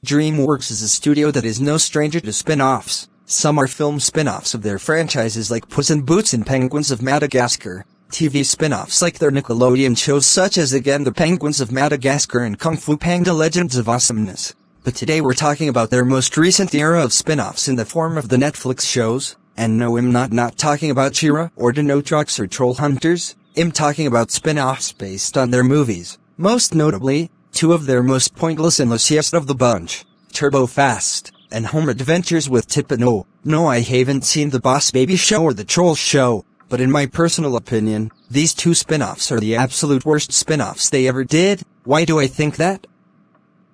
DreamWorks is a studio that is no stranger to spin-offs. Some are film spin-offs of their franchises like Puss in Boots and Penguins of Madagascar. TV spin-offs like their Nickelodeon shows such as Again the Penguins of Madagascar and Kung Fu Panda Legends of Awesomeness. But today we're talking about their most recent era of spin-offs in the form of the Netflix shows. And no, I'm not talking about She-Ra or Dinotrox or Troll Hunters. I'm talking about spin-offs based on their movies. Most notably, two of their most pointless and laziest of the bunch, Turbo Fast and Home Adventures with Tip and O. No, I haven't seen the Boss Baby show or the Troll show, but in my personal opinion, these two spin-offs are the absolute worst spin-offs they ever did. Why do I think that?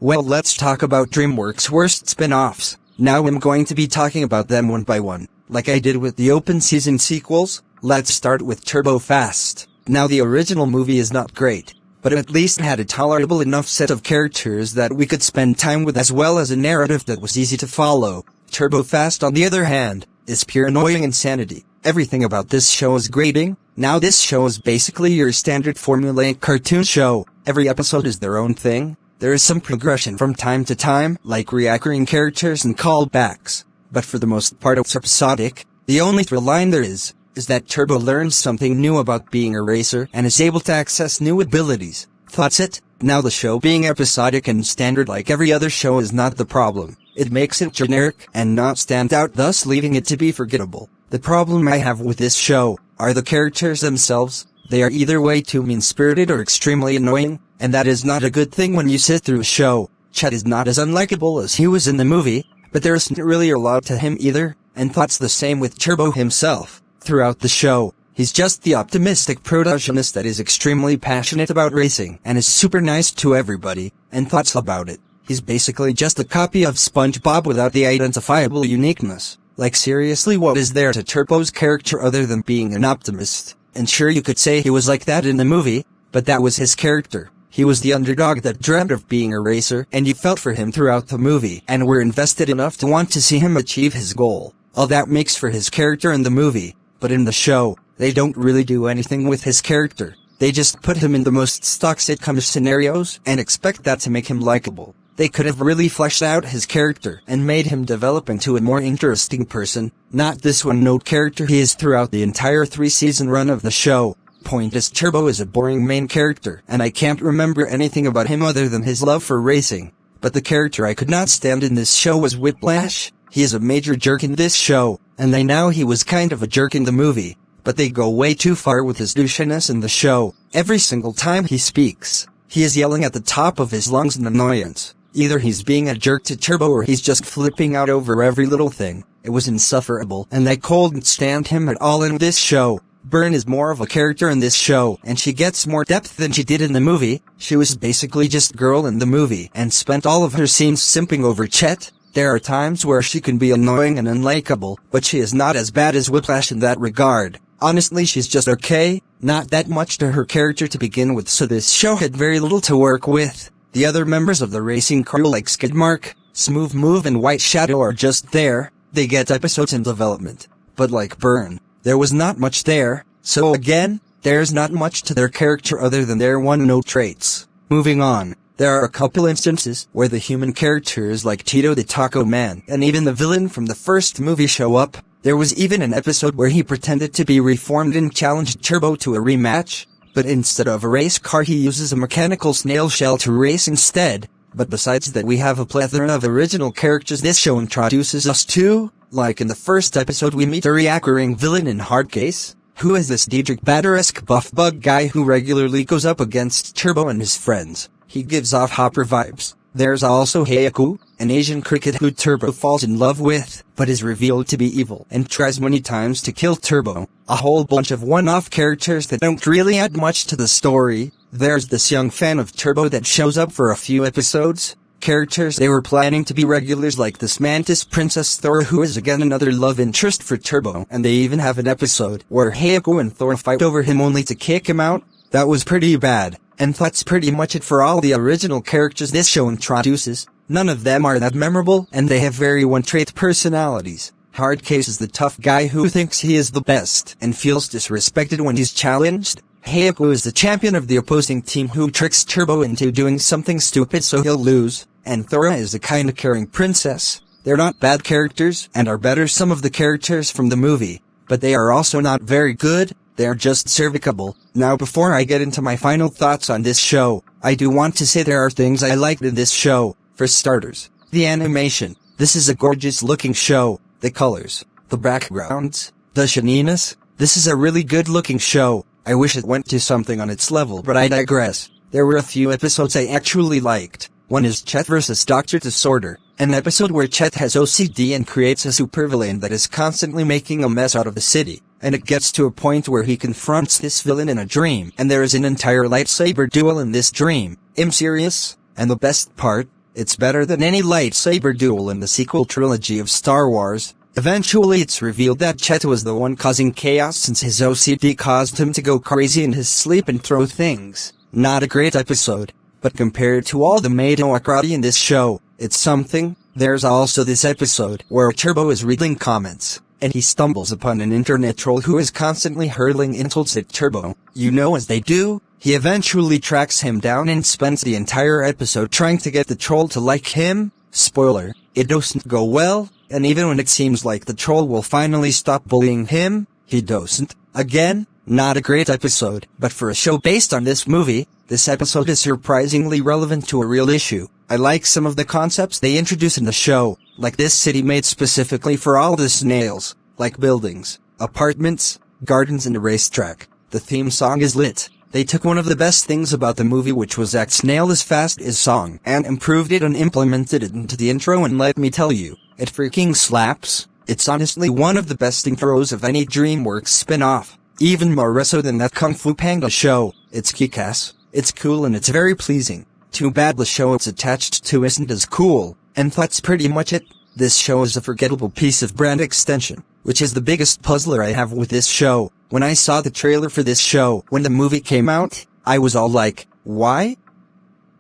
Well, let's talk about DreamWorks' worst spin-offs. Now I'm going to be talking about them one by one, like I did with the open season sequels. Let's start with Turbo Fast. Now the original movie is not great, but it at least had a tolerable enough set of characters that we could spend time with as well as a narrative that was easy to follow. Turbo Fast, on the other hand, is pure annoying insanity. Everything about this show is grating. Now this show is basically your standard formulaic cartoon show. Every episode is their own thing. There is some progression from time to time, like recurring characters and callbacks, but for the most part it's episodic. The only thrill line there is that Turbo learns something new about being a racer and is able to access new abilities. That's it. Now the show being episodic and standard like every other show is not the problem. It makes it generic and not stand out, thus leaving it to be forgettable. The problem I have with this show are the characters themselves. They are either way too mean-spirited or extremely annoying, and that is not a good thing when you sit through a show. Chet is not as unlikable as he was in the movie, but there isn't really a lot to him either, and that's the same with Turbo himself. Throughout the show, he's just the optimistic protagonist that is extremely passionate about racing and is super nice to everybody, and that's about it. He's basically just a copy of SpongeBob without the identifiable uniqueness. Like seriously, what is there to Turbo's character other than being an optimist? And sure, you could say he was like that in the movie, but that was his character. He was the underdog that dreamt of being a racer, and you felt for him throughout the movie and were invested enough to want to see him achieve his goal. All that makes for his character in the movie. But in the show, they don't really do anything with his character. They just put him in the most stock sitcom scenarios and expect that to make him likable. They could have really fleshed out his character and made him develop into a more interesting person, not this one-note character he is throughout the entire 3-season run of the show. Point is, Turbo is a boring main character, and I can't remember anything about him other than his love for racing. But the character I could not stand in this show was Whiplash. He is a major jerk in this show, and I know he was kind of a jerk in the movie, but they go way too far with his douchiness in the show. Every single time he speaks, he is yelling at the top of his lungs in annoyance. Either he's being a jerk to Turbo or he's just flipping out over every little thing. It was insufferable, and I couldn't stand him at all in this show. Bern is more of a character in this show, and she gets more depth than she did in the movie. She was basically just girl in the movie, and spent all of her scenes simping over Chet. There are times where she can be annoying and unlikable, but she is not as bad as Whiplash in that regard. Honestly, she's just okay, not that much to her character to begin with, so this show had very little to work with. The other members of the racing crew like Skidmark, Smooth Move and White Shadow are just there. They get episodes in development. But like Bern, there was not much there, so again, there's not much to their character other than their one-note traits. Moving on. There are a couple instances where the human characters like Tito the Taco Man and even the villain from the first movie show up. There was even an episode where he pretended to be reformed and challenged Turbo to a rematch, but instead of a race car he uses a mechanical snail shell to race instead. But besides that, we have a plethora of original characters this show introduces us to. Like in the first episode we meet a reoccurring villain in Hardcase, who is this Diedrich Bader-esque buff bug guy who regularly goes up against Turbo and his friends. He gives off Hopper vibes. There's also Heiaku, an Asian cricket who Turbo falls in love with, but is revealed to be evil and tries many times to kill Turbo. A whole bunch of one-off characters that don't really add much to the story. There's this young fan of Turbo that shows up for a few episodes. Characters they were planning to be regulars like this Mantis Princess Thor, who is again another love interest for Turbo, and they even have an episode where Heiaku and Thor fight over him only to kick him out. That was pretty bad. And that's pretty much it for all the original characters this show introduces. None of them are that memorable, and they have very one-trait personalities. Hardcase is the tough guy who thinks he is the best and feels disrespected when he's challenged. Heiaku is the champion of the opposing team who tricks Turbo into doing something stupid so he'll lose. and Thora is a kinda caring princess. They're not bad characters, and are better some of the characters from the movie, but they are also not very good, they are just serviceable. Now before I get into my final thoughts on this show, I do want to say there are things I liked in this show. For starters, the animation. This is a gorgeous looking show. The colors, the backgrounds, the shininess. This is a really good looking show. I wish it went to something on its level, but I digress. There were a few episodes I actually liked. One is Chet vs. Dr. Disorder, an episode where Chet has OCD and creates a supervillain that is constantly making a mess out of the city, and it gets to a point where he confronts this villain in a dream, and there is an entire lightsaber duel in this dream. I'm serious? And the best part? It's better than any lightsaber duel in the sequel trilogy of Star Wars. Eventually it's revealed that Chet was the one causing chaos since his OCD caused him to go crazy in his sleep and throw things. Not a great episode, but compared to all the mediocrity in this show, it's something. There's also this episode where Turbo is reading comments, and he stumbles upon an internet troll who is constantly hurling insults at Turbo. You know, as they do, he eventually tracks him down and spends the entire episode trying to get the troll to like him. Spoiler, it doesn't go well, and even when it seems like the troll will finally stop bullying him, he doesn't. Again, not a great episode, but for a show based on this movie, this episode is surprisingly relevant to a real issue. I like some of the concepts they introduce in the show, like this city made specifically for all the snails, like buildings, apartments, gardens and a racetrack. The theme song is lit. They took one of the best things about the movie, which was that Snail as Fast as song, and improved it and implemented it into the intro, and let me tell you, it freaking slaps. It's honestly one of the best intros of any DreamWorks spin-off, even more so than that Kung Fu Panda show. It's kick-ass, it's cool and it's very pleasing. Too bad the show it's attached to isn't as cool, and that's pretty much it. This show is a forgettable piece of brand extension, which is the biggest puzzler I have with this show. When I saw the trailer for this show, when the movie came out, I was all like, why?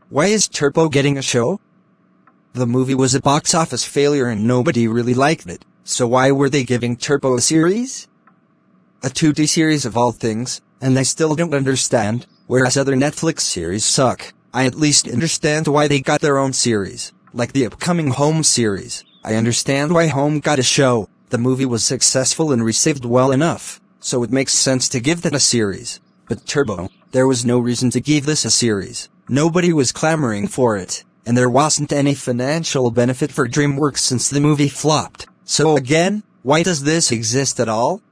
Why is Turbo getting a show? The movie was a box office failure and nobody really liked it, so why were they giving Turbo a series? A 2D series of all things, and I still don't understand, whereas other Netflix series suck. I at least understand why they got their own series, like the upcoming Home series. I understand why Home got a show. The movie was successful and received well enough, so it makes sense to give that a series. But Turbo, there was no reason to give this a series. Nobody was clamoring for it, and there wasn't any financial benefit for DreamWorks since the movie flopped. So again, why does this exist at all?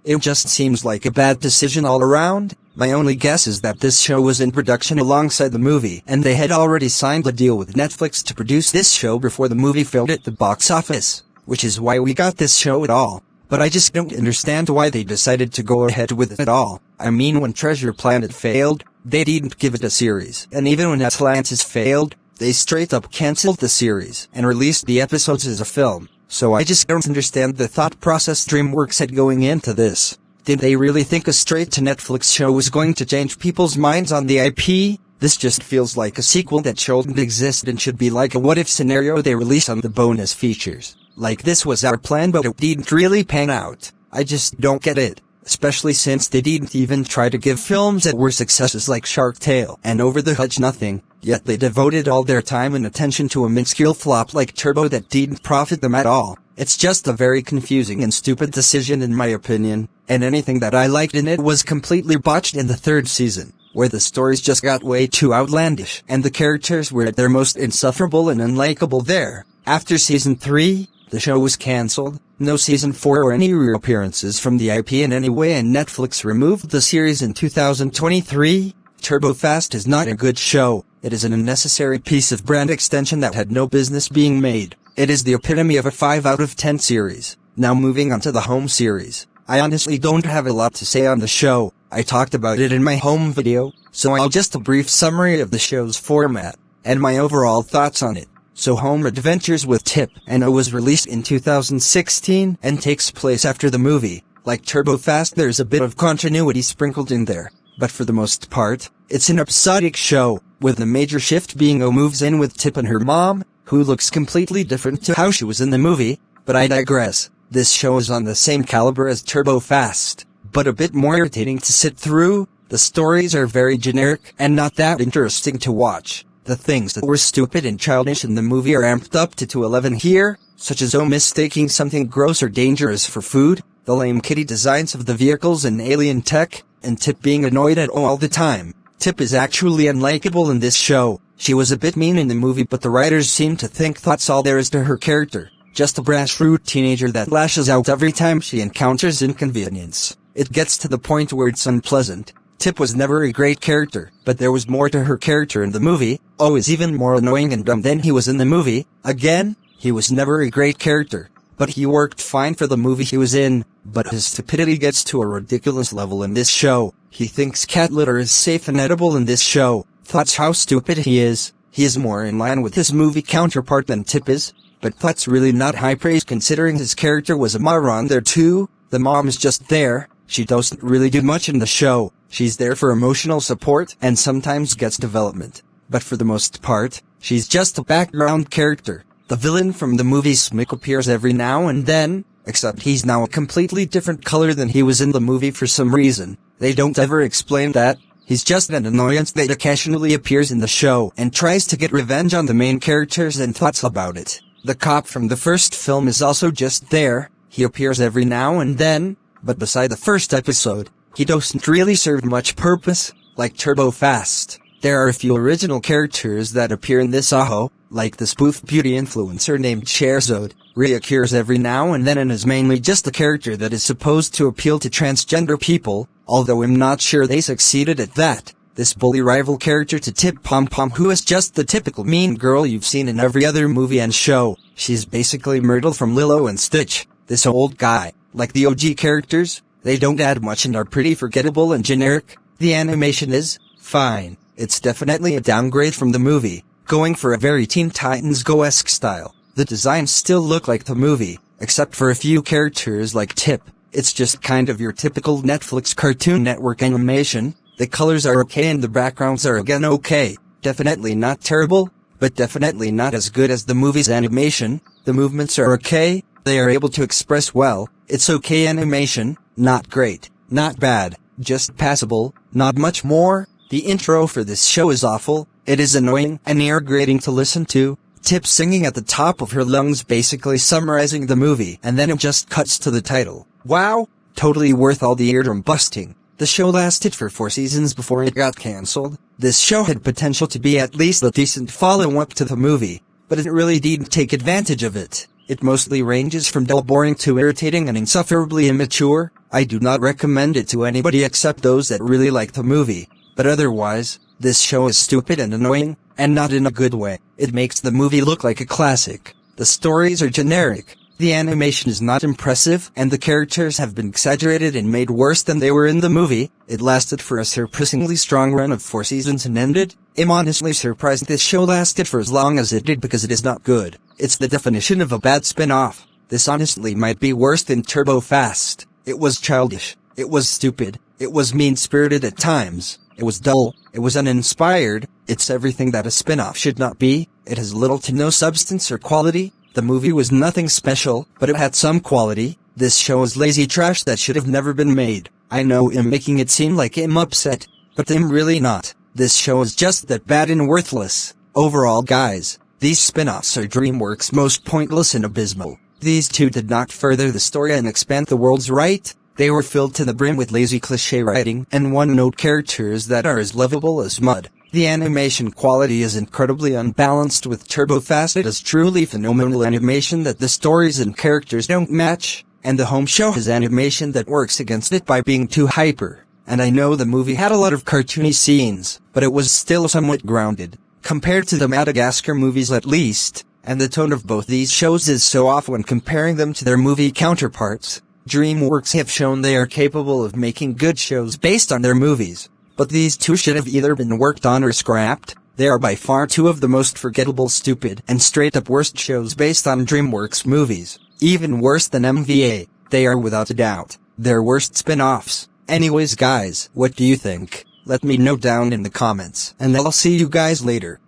It just seems like a bad decision all around. My only guess is that this show was in production alongside the movie, and they had already signed a deal with Netflix to produce this show before the movie failed at the box office, which is why we got this show at all. But I just don't understand why they decided to go ahead with it at all. I mean, when Treasure Planet failed, they didn't give it a series, and even when Atlantis failed, they straight up cancelled the series and released the episodes as a film. So I just don't understand the thought process DreamWorks had going into this. Did they really think a straight-to-Netflix show was going to change people's minds on the IP? This just feels like a sequel that shouldn't exist and should be like a what-if scenario they release on the bonus features. Like this was our plan but it didn't really pan out. I just don't get it. Especially since they didn't even try to give films that were successes like Shark Tale and Over the Hedge nothing, yet they devoted all their time and attention to a minuscule flop like Turbo that didn't profit them at all. It's just a very confusing and stupid decision in my opinion, and anything that I liked in it was completely botched in the third season, where the stories just got way too outlandish and the characters were at their most insufferable and unlikable there. After season 3, the show was cancelled, no season 4 or any reappearances from the IP in any way, and Netflix removed the series in 2023. Turbo Fast is not a good show. It is an unnecessary piece of brand extension that had no business being made. It is the epitome of a 5 out of 10 series. Now moving on to the Home series. I honestly don't have a lot to say on the show. I talked about it in my Home video, so I'll just a brief summary of the show's format, and my overall thoughts on it. So Home Adventures with Tip and O was released in 2016 and takes place after the movie. Like Turbo Fast, there's a bit of continuity sprinkled in there, but for the most part, it's an episodic show, with the major shift being O moves in with Tip and her mom, who looks completely different to how she was in the movie, but I digress. This show is on the same caliber as Turbo Fast, but a bit more irritating to sit through. The stories are very generic and not that interesting to watch. The things that were stupid and childish in the movie are amped up to 11 here, such as mistaking something gross or dangerous for food, the lame kitty designs of the vehicles and alien tech, and Tip being annoyed at all the time. Tip is actually unlikable in this show. She was a bit mean in the movie, but the writers seem to think that's all there is to her character. Just a brash, rude teenager that lashes out every time she encounters inconvenience. It gets to the point where it's unpleasant. Tip was never a great character, but there was more to her character in the movie. Is even more annoying and dumb than he was in the movie. Again, he was never a great character, but he worked fine for the movie he was in. But his stupidity gets to a ridiculous level in this show. He thinks cat litter is safe and edible in this show. That's how stupid he is. He is more in line with his movie counterpart than Tip is. But that's really not high praise considering his character was a moron there too. The mom is just there. She doesn't really do much in the show. She's there for emotional support and sometimes gets development. But for the most part, she's just a background character. The villain from the movie Smick appears every now and then, except he's now a completely different color than he was in the movie for some reason. They don't ever explain that. He's just an annoyance that occasionally appears in the show and tries to get revenge on the main characters and thoughts about it. The cop from the first film is also just there. He appears every now and then, but beside the first episode, he doesn't really serve much purpose, like Turbo Fast. There are a few original characters that appear in this AHO, like the spoof beauty influencer named Sherzode, reoccurs every now and then and is mainly just a character that is supposed to appeal to transgender people, although I'm not sure they succeeded at that. This bully rival character to Tip Pom Pom, who is just the typical mean girl you've seen in every other movie and show. She's basically Myrtle from Lilo and Stitch. This old guy, like the OG characters, they don't add much and are pretty forgettable and generic. The animation is fine. It's definitely a downgrade from the movie, going for a very Teen Titans Go-esque style. The designs still look like the movie, except for a few characters like Tip. It's just kind of your typical Netflix Cartoon Network animation. The colors are okay and the backgrounds are again okay. Definitely not terrible, but definitely not as good as the movie's animation. The movements are okay, they are able to express well. It's okay animation, not great, not bad, just passable, not much more. The intro for this show is awful. It is annoying and ear-grating to listen to. Tip singing at the top of her lungs basically summarizing the movie, and then it just cuts to the title. Wow, totally worth all the eardrum busting. The show lasted for 4 seasons before it got cancelled. This show had potential to be at least a decent follow-up to the movie, but it really didn't take advantage of it. It mostly ranges from dull, boring to irritating and insufferably immature. I do not recommend it to anybody except those that really like the movie. But otherwise, this show is stupid and annoying, and not in a good way. It makes the movie look like a classic. The stories are generic. The animation is not impressive, and the characters have been exaggerated and made worse than they were in the movie. It lasted for a surprisingly strong run of 4 seasons and ended. I'm honestly surprised this show lasted for as long as it did because it is not good. It's the definition of a bad spin-off. This honestly might be worse than Turbo Fast. It was childish. It was stupid. It was mean-spirited at times. It was dull. It was uninspired. It's everything that a spin-off should not be. It has little to no substance or quality. The movie was nothing special, but it had some quality. This show is lazy trash that should have never been made. I know I'm making it seem like I'm upset, but I'm really not. This show is just that bad and worthless. Overall, guys, these spin-offs are DreamWorks' most pointless and abysmal. These two did not further the story and expand the worlds right. They were filled to the brim with lazy cliché writing and one-note characters that are as lovable as mud. The animation quality is incredibly unbalanced with Turbo Fast. It is truly phenomenal animation that the stories and characters don't match, and the home show has animation that works against it by being too hyper. And I know the movie had a lot of cartoony scenes, but it was still somewhat grounded, compared to the Madagascar movies at least, and the tone of both these shows is so off when comparing them to their movie counterparts. DreamWorks have shown they are capable of making good shows based on their movies. But these two should have either been worked on or scrapped. They are by far two of the most forgettable, stupid, and straight-up worst shows based on DreamWorks movies. Even worse than MVA. They are without a doubt their worst spin-offs. Anyways guys, what do you think? Let me know down in the comments, and I'll see you guys later.